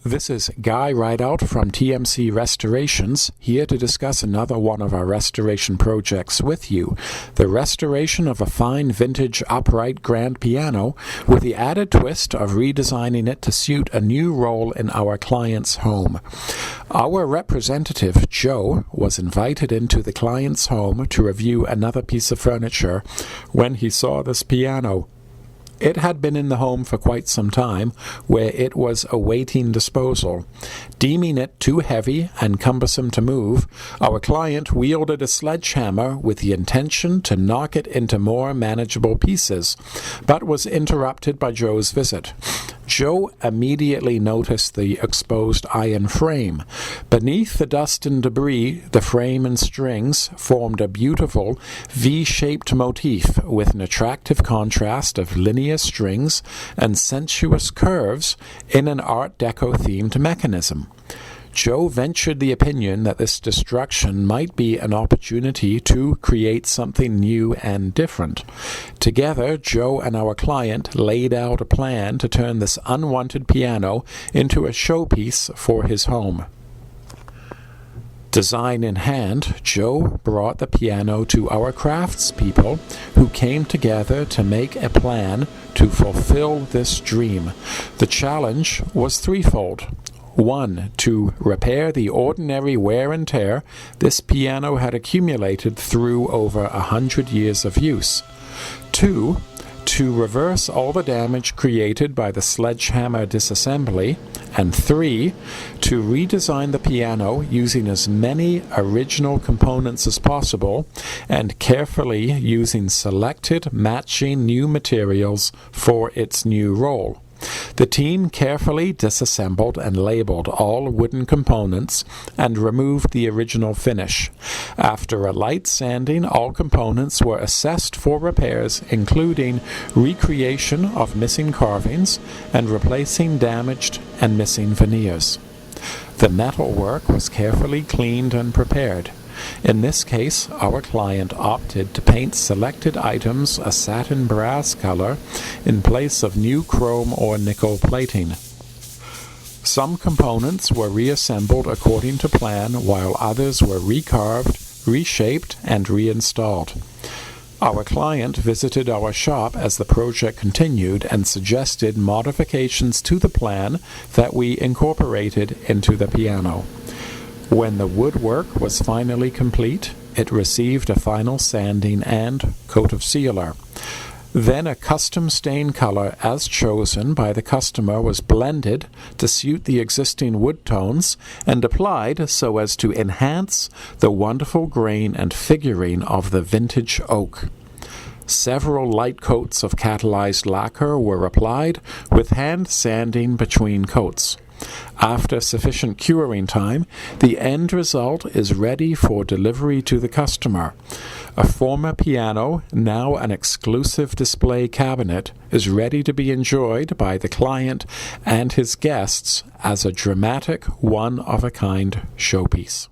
This is Guy Rideout from TMC Restorations, here to discuss another one of our restoration projects with you, the restoration of a fine vintage upright grand piano with the added twist of redesigning it to suit a new role in our client's home. Our representative, Joe, was invited into the client's home to review another piece of furniture when he saw this piano. It had been in the home for quite some time, where it was awaiting disposal. Deeming it too heavy and cumbersome to move, our client wielded a sledgehammer with the intention to knock it into more manageable pieces, but was interrupted by Joe's visit. Joe immediately noticed the exposed iron frame. Beneath the dust and debris, the frame and strings formed a beautiful V-shaped motif with an attractive contrast of linear strings and sensuous curves in an Art Deco-themed mechanism. Joe ventured the opinion that this destruction might be an opportunity to create something new and different. Together, Joe and our client laid out a plan to turn this unwanted piano into a showpiece for his home. Design in hand, Joe brought the piano to our craftspeople, who came together to make a plan to fulfill this dream. The challenge was threefold. 1. To repair the ordinary wear and tear this piano had accumulated through over 100 years of use. 2. To reverse all the damage created by the sledgehammer disassembly. And 3. To redesign the piano using as many original components as possible and carefully using selected matching new materials for its new role. The team carefully disassembled and labeled all wooden components and removed the original finish. After a light sanding, all components were assessed for repairs, including recreation of missing carvings and replacing damaged and missing veneers. The metalwork was carefully cleaned and prepared. In this case, our client opted to paint selected items a satin brass color in place of new chrome or nickel plating. Some components were reassembled according to plan, while others were recarved, reshaped, and reinstalled. Our client visited our shop as the project continued and suggested modifications to the plan that we incorporated into the piano. When the woodwork was finally complete, it received a final sanding and coat of sealer. Then a custom stain color as chosen by the customer was blended to suit the existing wood tones and applied so as to enhance the wonderful grain and figuring of the vintage oak. Several light coats of catalyzed lacquer were applied with hand sanding between coats. After sufficient curing time, the end result is ready for delivery to the customer. A former piano, now an exclusive display cabinet, is ready to be enjoyed by the client and his guests as a dramatic, one-of-a-kind showpiece.